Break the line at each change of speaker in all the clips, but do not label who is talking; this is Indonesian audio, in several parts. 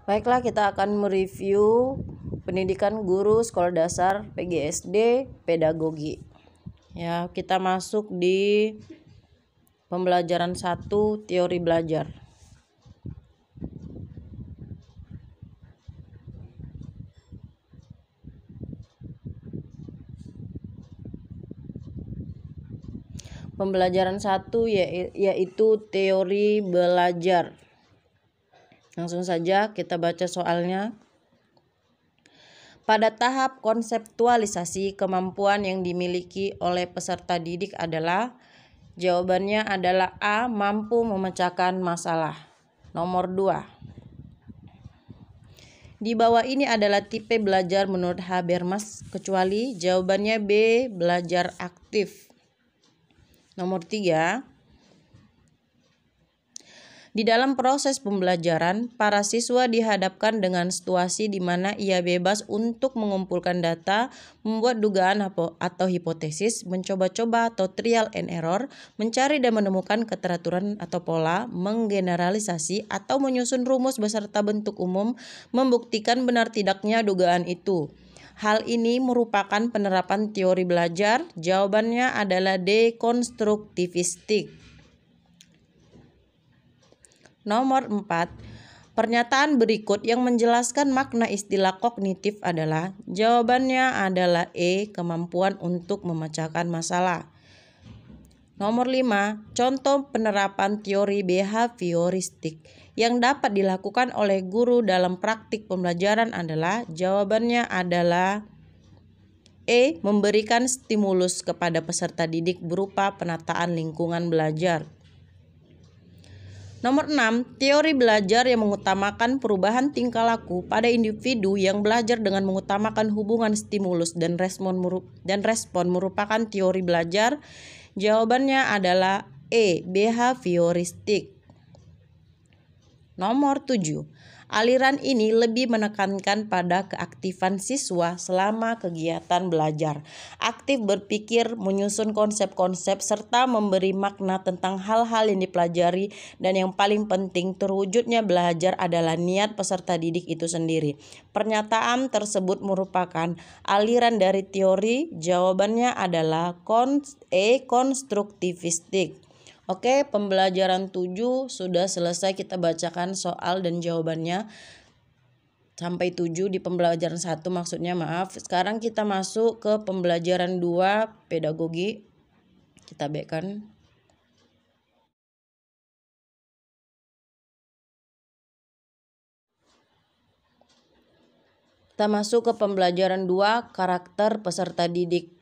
Baiklah, kita akan mereview pendidikan guru sekolah dasar PGSD pedagogi. Ya, kita masuk di pembelajaran 1 teori belajar. Pembelajaran 1 yaitu teori belajar. Langsung saja kita baca soalnya. Pada tahap konseptualisasi, kemampuan yang dimiliki oleh peserta didik adalah, jawabannya adalah A. Mampu memecahkan masalah. Nomor 2. Di bawah ini adalah tipe belajar menurut Habermas, kecuali jawabannya B. Belajar aktif. Nomor 3. Di dalam proses pembelajaran, para siswa dihadapkan dengan situasi di mana ia bebas untuk mengumpulkan data, membuat dugaan atau hipotesis, mencoba-coba atau trial and error, mencari dan menemukan keteraturan atau pola, menggeneralisasi atau menyusun rumus beserta bentuk umum, membuktikan benar tidaknya dugaan itu. Hal ini merupakan penerapan teori belajar. Jawabannya adalah dekonstruktivistik. Nomor 4. Pernyataan berikut yang menjelaskan makna istilah kognitif adalah, jawabannya adalah E. Kemampuan untuk memecahkan masalah. Nomor 5. Contoh penerapan teori behavioristik yang dapat dilakukan oleh guru dalam praktik pembelajaran adalah, jawabannya adalah E. Memberikan stimulus kepada peserta didik berupa penataan lingkungan belajar. Nomor 6. Teori belajar yang mengutamakan perubahan tingkah laku pada individu yang belajar dengan mengutamakan hubungan stimulus dan respon merupakan teori belajar. Jawabannya adalah E. Behavioristik. Nomor 7. Aliran ini lebih menekankan pada keaktifan siswa selama kegiatan belajar. Aktif berpikir, menyusun konsep-konsep, serta memberi makna tentang hal-hal yang dipelajari, dan yang paling penting, terwujudnya belajar adalah niat peserta didik itu sendiri. Pernyataan tersebut merupakan aliran dari teori. Jawabannya adalah konstruktivistik. Oke, pembelajaran 7 sudah selesai, kita bacakan soal dan jawabannya sampai 7 di pembelajaran 1 maksudnya, maaf. Sekarang kita masuk ke pembelajaran 2 pedagogi. Kita backkan. Kita masuk ke pembelajaran 2 karakter peserta didik.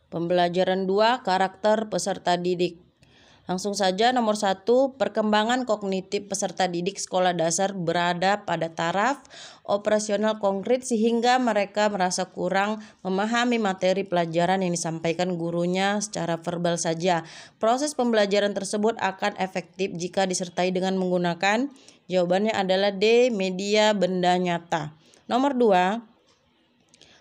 Pembelajaran 2 karakter peserta didik. Langsung saja, nomor 1, perkembangan kognitif peserta didik sekolah dasar berada pada taraf operasional konkret sehingga mereka merasa kurang memahami materi pelajaran yang disampaikan gurunya secara verbal saja. Proses pembelajaran tersebut akan efektif jika disertai dengan menggunakan, jawabannya adalah D. Media benda nyata. Nomor 2.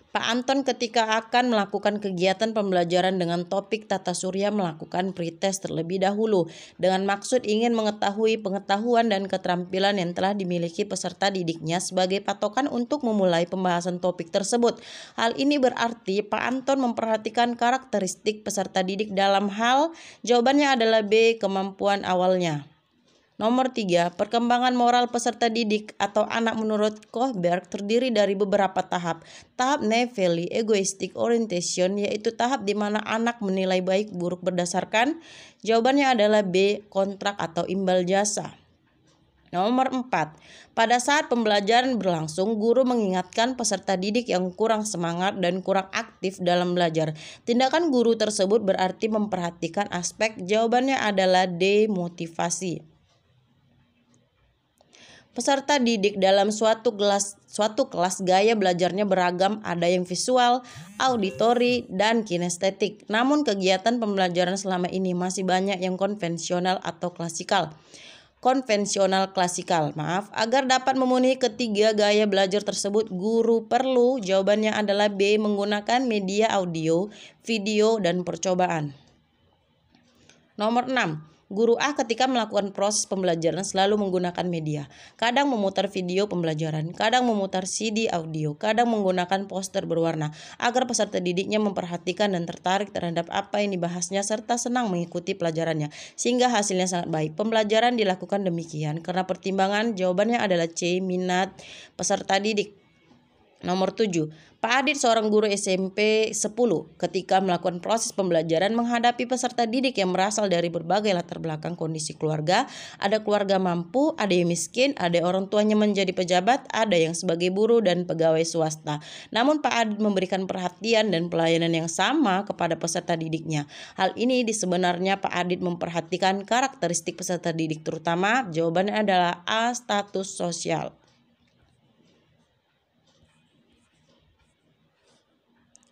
Pak Anton ketika akan melakukan kegiatan pembelajaran dengan topik tata surya melakukan pretest terlebih dahulu dengan maksud ingin mengetahui pengetahuan dan keterampilan yang telah dimiliki peserta didiknya sebagai patokan untuk memulai pembahasan topik tersebut. Hal ini berarti Pak Anton memperhatikan karakteristik peserta didik dalam hal, jawabannya adalah B. Kemampuan awalnya. Nomor 3. Perkembangan moral peserta didik atau anak menurut Kohlberg terdiri dari beberapa tahap. Tahap Neveli Egoistic Orientation, yaitu tahap di mana anak menilai baik buruk berdasarkan, jawabannya adalah B. Kontrak atau imbal jasa. Nomor 4. Pada saat pembelajaran berlangsung, guru mengingatkan peserta didik yang kurang semangat dan kurang aktif dalam belajar. Tindakan guru tersebut berarti memperhatikan aspek, jawabannya adalah D. Motivasi. Peserta didik dalam suatu kelas gaya belajarnya beragam, ada yang visual, auditori, dan kinestetik. Namun kegiatan pembelajaran selama ini masih banyak yang konvensional atau klasikal. konvensional klasikal. Agar dapat memenuhi ketiga gaya belajar tersebut, guru perlu, jawabannya adalah B, menggunakan media audio, video, dan percobaan. Nomor 6. Guru A ketika melakukan proses pembelajaran selalu menggunakan media. Kadang memutar video pembelajaran, kadang memutar CD audio, kadang menggunakan poster berwarna agar peserta didiknya memperhatikan dan tertarik terhadap apa yang dibahasnya serta senang mengikuti pelajarannya sehingga hasilnya sangat baik. Pembelajaran dilakukan demikian karena pertimbangan jawabannya adalah C, minat peserta didik. Nomor 7. Pak Adit, seorang guru SMP 10, ketika melakukan proses pembelajaran menghadapi peserta didik yang berasal dari berbagai latar belakang kondisi keluarga. Ada keluarga mampu, ada yang miskin, ada orang tuanya menjadi pejabat, ada yang sebagai buruh dan pegawai swasta. Namun Pak Adit memberikan perhatian dan pelayanan yang sama kepada peserta didiknya. Hal ini sebenarnya Pak Adit memperhatikan karakteristik peserta didik terutama. Jawabannya adalah A, status sosial.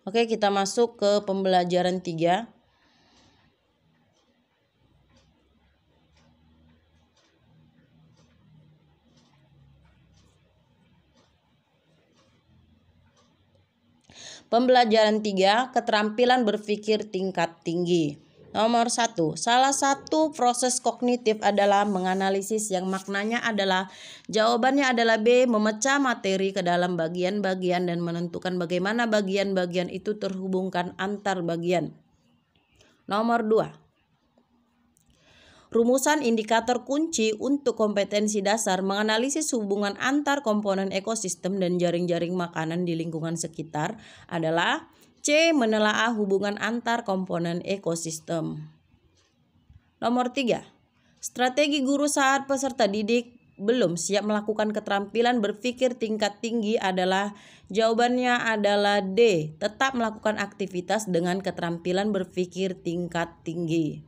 Oke, kita masuk ke pembelajaran 3. Pembelajaran 3, keterampilan berpikir tingkat tinggi. Nomor 1. Salah satu proses kognitif adalah menganalisis yang maknanya adalah jawabannya adalah B, memecah materi ke dalam bagian-bagian dan menentukan bagaimana bagian-bagian itu terhubungkan antar bagian. Nomor 2. Rumusan indikator kunci untuk kompetensi dasar menganalisis hubungan antar komponen ekosistem dan jaring-jaring makanan di lingkungan sekitar adalah C, menelaah hubungan antar komponen ekosistem. Nomor 3. Strategi guru saat peserta didik belum siap melakukan keterampilan berpikir tingkat tinggi adalah jawabannya adalah D, tetap melakukan aktivitas dengan keterampilan berpikir tingkat tinggi.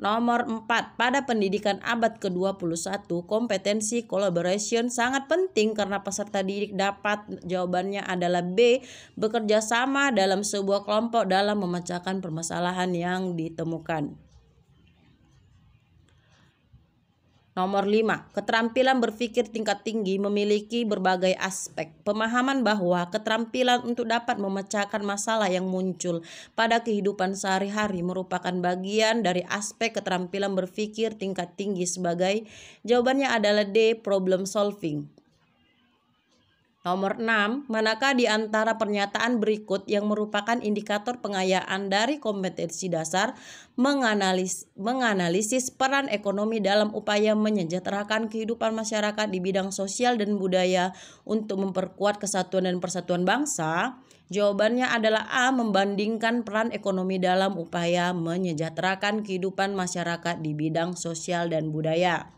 Nomor 4. Pada pendidikan abad ke-21, kompetensi collaboration sangat penting karena peserta didik dapat, jawabannya adalah B, bekerja sama dalam sebuah kelompok dalam memecahkan permasalahan yang ditemukan. Nomor 5. Keterampilan berpikir tingkat tinggi memiliki berbagai aspek. Pemahaman bahwa keterampilan untuk dapat memecahkan masalah yang muncul pada kehidupan sehari-hari merupakan bagian dari aspek keterampilan berpikir tingkat tinggi sebagai jawabannya adalah D, problem solving. Nomor 6. Manakah di antara pernyataan berikut yang merupakan indikator pengayaan dari kompetensi dasar menganalisis peran ekonomi dalam upaya menyejahterakan kehidupan masyarakat di bidang sosial dan budaya untuk memperkuat kesatuan dan persatuan bangsa? Jawabannya adalah A, membandingkan peran ekonomi dalam upaya menyejahterakan kehidupan masyarakat di bidang sosial dan budaya.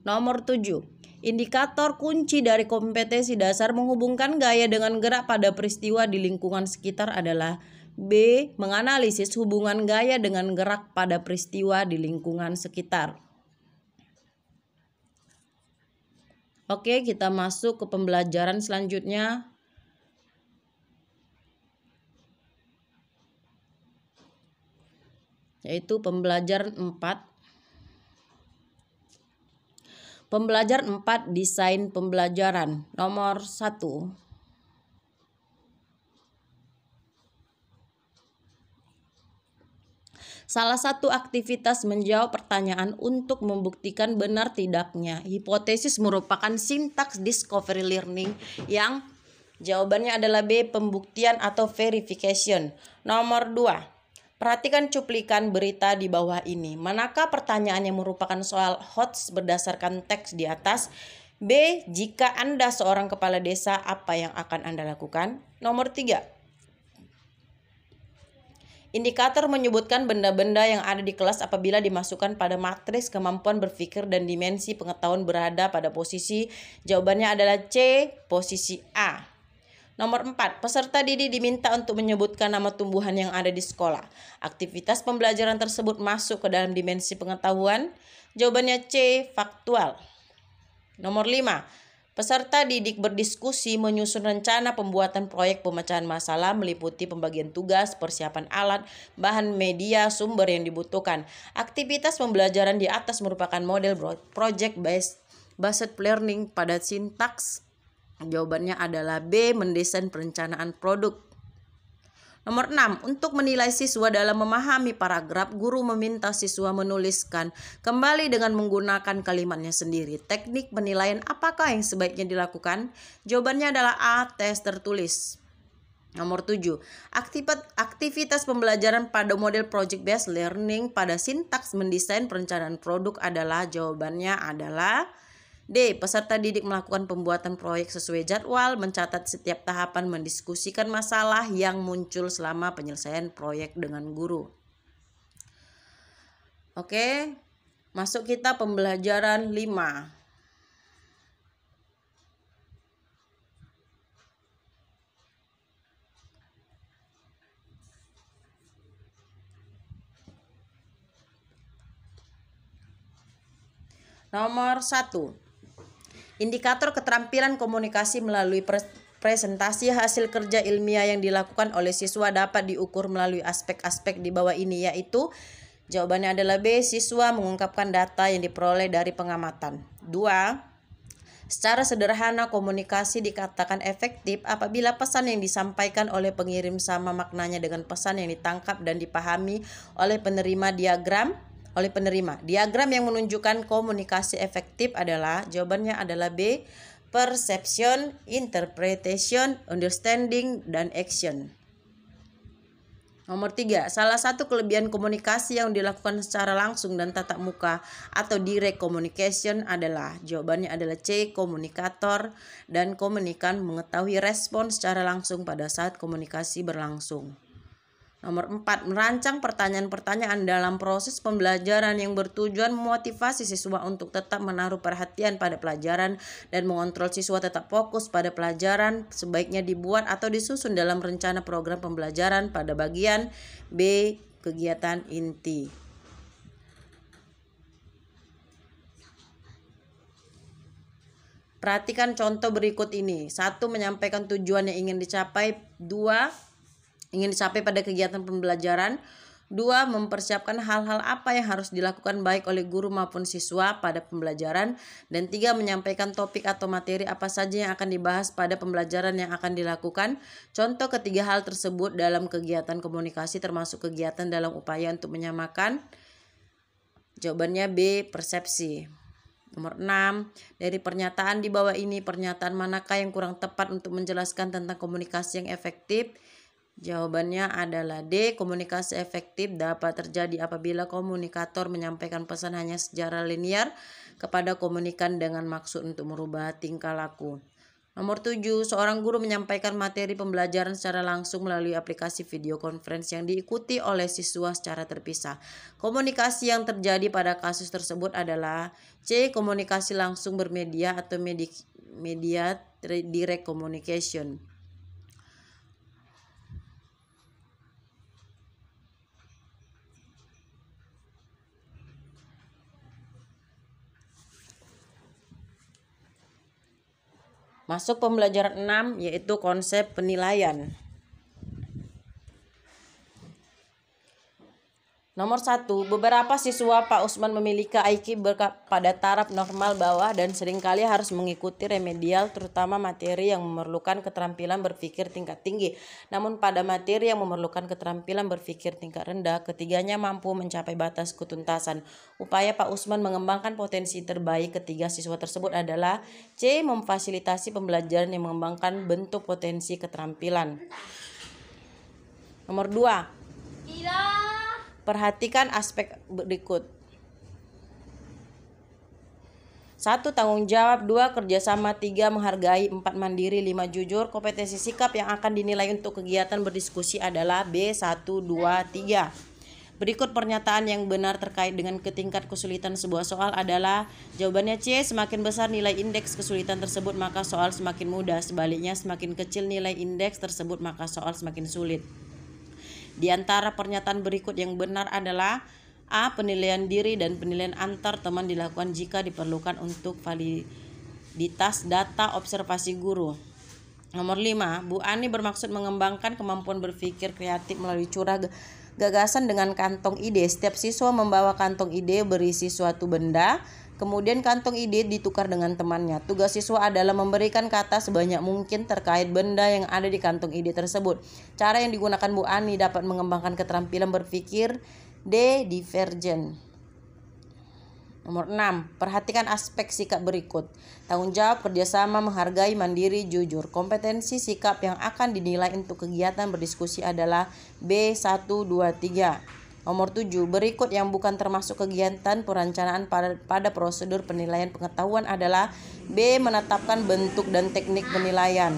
Nomor 7. Indikator kunci dari kompetensi dasar menghubungkan gaya dengan gerak pada peristiwa di lingkungan sekitar adalah B, menganalisis hubungan gaya dengan gerak pada peristiwa di lingkungan sekitar. Oke, kita masuk ke pembelajaran selanjutnya. Yaitu pembelajaran 4. Pembelajaran 4, desain pembelajaran. Nomor 1. Salah satu aktivitas menjawab pertanyaan untuk membuktikan benar tidaknya hipotesis merupakan sintaks discovery learning yang jawabannya adalah B, pembuktian atau verification. Nomor 2. Perhatikan cuplikan berita di bawah ini. Manakah pertanyaan yang merupakan soal HOTS berdasarkan teks di atas? B, jika Anda seorang kepala desa, apa yang akan Anda lakukan? Nomor 3. Indikator menyebutkan benda-benda yang ada di kelas apabila dimasukkan pada matriks kemampuan berpikir dan dimensi pengetahuan berada pada posisi. Jawabannya adalah C, posisi A. Nomor 4. Peserta didik diminta untuk menyebutkan nama tumbuhan yang ada di sekolah. Aktivitas pembelajaran tersebut masuk ke dalam dimensi pengetahuan. Jawabannya C, faktual. Nomor 5. Peserta didik berdiskusi menyusun rencana pembuatan proyek pemecahan masalah meliputi pembagian tugas, persiapan alat, bahan media, sumber yang dibutuhkan. Aktivitas pembelajaran di atas merupakan model project based learning pada sintaks. Jawabannya adalah B, mendesain perencanaan produk. Nomor 6, untuk menilai siswa dalam memahami paragraf, guru meminta siswa menuliskan kembali dengan menggunakan kalimatnya sendiri. Teknik penilaian apakah yang sebaiknya dilakukan? Jawabannya adalah A, tes tertulis. Nomor 7, aktivitas pembelajaran pada model project based learning pada sintaks mendesain perencanaan produk adalah, jawabannya adalah D. Peserta didik melakukan pembuatan proyek sesuai jadwal, mencatat setiap tahapan, mendiskusikan masalah yang muncul selama penyelesaian proyek dengan guru. Oke, masuk kita pembelajaran 5. Nomor 1. Indikator keterampilan komunikasi melalui presentasi hasil kerja ilmiah yang dilakukan oleh siswa dapat diukur melalui aspek-aspek di bawah ini, yaitu jawabannya adalah B. Siswa mengungkapkan data yang diperoleh dari pengamatan. 2. Secara sederhana, komunikasi dikatakan efektif apabila pesan yang disampaikan oleh pengirim sama maknanya dengan pesan yang ditangkap dan dipahami oleh penerima. Diagram yang menunjukkan komunikasi efektif adalah, jawabannya adalah B. Perception, interpretation, understanding, dan action. Nomor 3, salah satu kelebihan komunikasi yang dilakukan secara langsung dan tatap muka atau direct communication adalah, jawabannya adalah C. Komunikator dan komunikan mengetahui respon secara langsung pada saat komunikasi berlangsung. Nomor 4, merancang pertanyaan-pertanyaan dalam proses pembelajaran yang bertujuan memotivasi siswa untuk tetap menaruh perhatian pada pelajaran dan mengontrol siswa tetap fokus pada pelajaran sebaiknya dibuat atau disusun dalam rencana program pembelajaran pada bagian B, kegiatan inti. Perhatikan contoh berikut ini. 1, menyampaikan tujuan yang ingin dicapai. 2, ingin dicapai pada kegiatan pembelajaran. 2, mempersiapkan hal-hal apa yang harus dilakukan baik oleh guru maupun siswa pada pembelajaran. Dan 3, menyampaikan topik atau materi apa saja yang akan dibahas pada pembelajaran yang akan dilakukan. Contoh ketiga hal tersebut dalam kegiatan komunikasi termasuk kegiatan dalam upaya untuk menyamakan. Jawabannya B, persepsi. Nomor 6, dari pernyataan di bawah ini, pernyataan manakah yang kurang tepat untuk menjelaskan tentang komunikasi yang efektif? Jawabannya adalah D. Komunikasi efektif dapat terjadi apabila komunikator menyampaikan pesan hanya secara linear kepada komunikan dengan maksud untuk merubah tingkah laku. Nomor 7, seorang guru menyampaikan materi pembelajaran secara langsung melalui aplikasi video conference yang diikuti oleh siswa secara terpisah. Komunikasi yang terjadi pada kasus tersebut adalah C. Komunikasi langsung bermedia atau media direct communication. Masuk pembelajaran 6, yaitu konsep penilaian. Nomor 1, beberapa siswa Pak Usman memiliki IQ pada taraf normal bawah dan seringkali harus mengikuti remedial, terutama materi yang memerlukan keterampilan berpikir tingkat tinggi. Namun pada materi yang memerlukan keterampilan berpikir tingkat rendah, ketiganya mampu mencapai batas ketuntasan. Upaya Pak Usman mengembangkan potensi terbaik ketiga siswa tersebut adalah C. Memfasilitasi pembelajaran yang mengembangkan bentuk potensi keterampilan. Nomor 2, perhatikan aspek berikut. 1, tanggung jawab. 2, kerjasama. 3, menghargai. 4, mandiri. 5, jujur. Kompetensi sikap yang akan dinilai untuk kegiatan berdiskusi adalah B. 1, 2, 3. Berikut pernyataan yang benar terkait dengan tingkat kesulitan sebuah soal adalah, jawabannya C. Semakin besar nilai indeks kesulitan tersebut maka soal semakin mudah. Sebaliknya, semakin kecil nilai indeks tersebut maka soal semakin sulit. Di antara pernyataan berikut yang benar adalah A. Penilaian diri dan penilaian antar teman dilakukan jika diperlukan untuk di tas data observasi guru. Nomor 5, Bu Ani bermaksud mengembangkan kemampuan berpikir kreatif melalui curah gagasan dengan kantong ide. Setiap siswa membawa kantong ide berisi suatu benda, kemudian kantong ide ditukar dengan temannya. Tugas siswa adalah memberikan kata sebanyak mungkin terkait benda yang ada di kantong ide tersebut. Cara yang digunakan Bu Ani dapat mengembangkan keterampilan berpikir divergen. Nomor 6, perhatikan aspek sikap berikut. Tanggung jawab, kerjasama, menghargai, mandiri, jujur. Kompetensi sikap yang akan dinilai untuk kegiatan berdiskusi adalah B1, 2, 3. Nomor 7, berikut yang bukan termasuk kegiatan perencanaan pada prosedur penilaian pengetahuan adalah B, menetapkan bentuk dan teknik penilaian.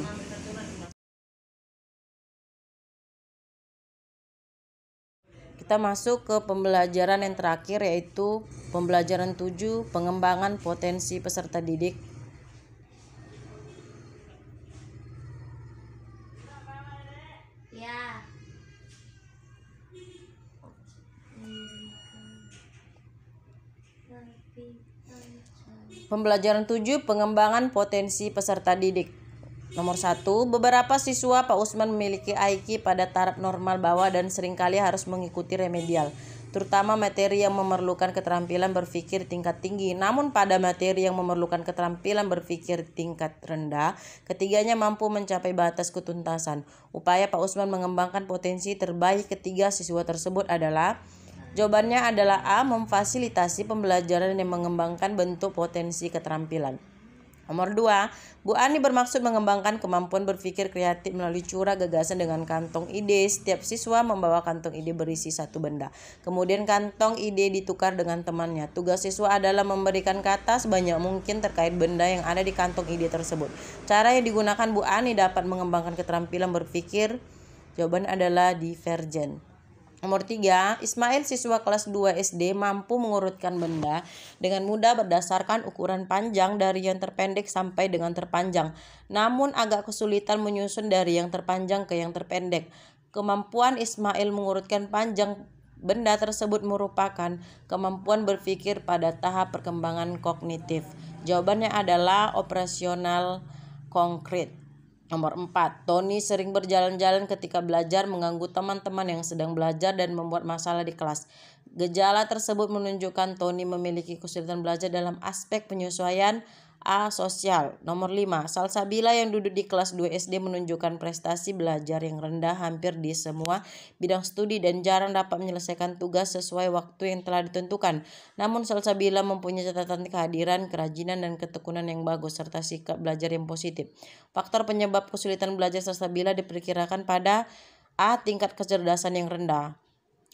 Kita masuk ke pembelajaran yang terakhir, yaitu pembelajaran 7, pengembangan potensi peserta didik. Pembelajaran 7, pengembangan potensi peserta didik. Nomor 1, beberapa siswa Pak Usman memiliki IQ pada taraf normal bawah dan seringkali harus mengikuti remedial, terutama materi yang memerlukan keterampilan berpikir tingkat tinggi. Namun pada materi yang memerlukan keterampilan berpikir tingkat rendah, ketiganya mampu mencapai batas ketuntasan. Upaya Pak Usman mengembangkan potensi terbaik ketiga siswa tersebut adalah, jawabannya adalah A, memfasilitasi pembelajaran yang mengembangkan bentuk potensi keterampilan. Nomor 2, Bu Ani bermaksud mengembangkan kemampuan berpikir kreatif melalui curah gagasan dengan kantong ide. Setiap siswa membawa kantong ide berisi satu benda. Kemudian kantong ide ditukar dengan temannya. Tugas siswa adalah memberikan kata sebanyak mungkin terkait benda yang ada di kantong ide tersebut. Cara yang digunakan Bu Ani dapat mengembangkan keterampilan berpikir. Jawaban adalah divergen. Nomor 3, Ismail siswa kelas 2 SD mampu mengurutkan benda dengan mudah berdasarkan ukuran panjang dari yang terpendek sampai dengan terpanjang, namun agak kesulitan menyusun dari yang terpanjang ke yang terpendek. Kemampuan Ismail mengurutkan panjang benda tersebut merupakan kemampuan berpikir pada tahap perkembangan kognitif. Jawabannya adalah operasional konkret. Nomor 4, Tony sering berjalan-jalan ketika belajar, mengganggu teman-teman yang sedang belajar dan membuat masalah di kelas. Gejala tersebut menunjukkan Tony memiliki kesulitan belajar dalam aspek penyesuaian asosial. Nomor 5, Salsabila yang duduk di kelas 2 SD menunjukkan prestasi belajar yang rendah hampir di semua bidang studi dan jarang dapat menyelesaikan tugas sesuai waktu yang telah ditentukan. Namun Salsabila mempunyai catatan kehadiran, kerajinan, dan ketekunan yang bagus serta sikap belajar yang positif. Faktor penyebab kesulitan belajar Salsabila diperkirakan pada A, tingkat kecerdasan yang rendah.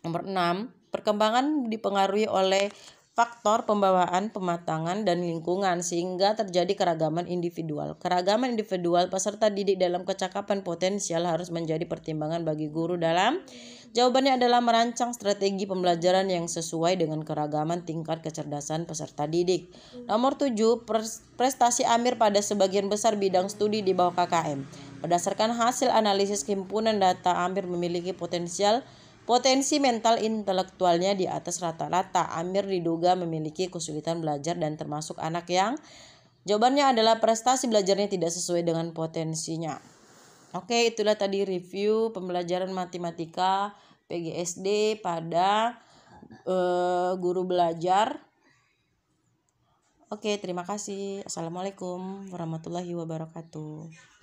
Nomor 6, perkembangan dipengaruhi oleh faktor pembawaan, pematangan, dan lingkungan sehingga terjadi keragaman individual. Keragaman individual peserta didik dalam kecakapan potensial harus menjadi pertimbangan bagi guru dalam, jawabannya adalah merancang strategi pembelajaran yang sesuai dengan keragaman tingkat kecerdasan peserta didik. Nomor 7, prestasi Amir pada sebagian besar bidang studi di bawah KKM. Berdasarkan hasil analisis himpunan data, Amir memiliki potensi mental intelektualnya di atas rata-rata. Amir diduga memiliki kesulitan belajar dan termasuk anak yang, jawabannya adalah prestasi belajarnya tidak sesuai dengan potensinya. Oke, itulah tadi review pembelajaran matematika PGSD pada guru belajar. Oke, terima kasih. Assalamualaikum warahmatullahi wabarakatuh.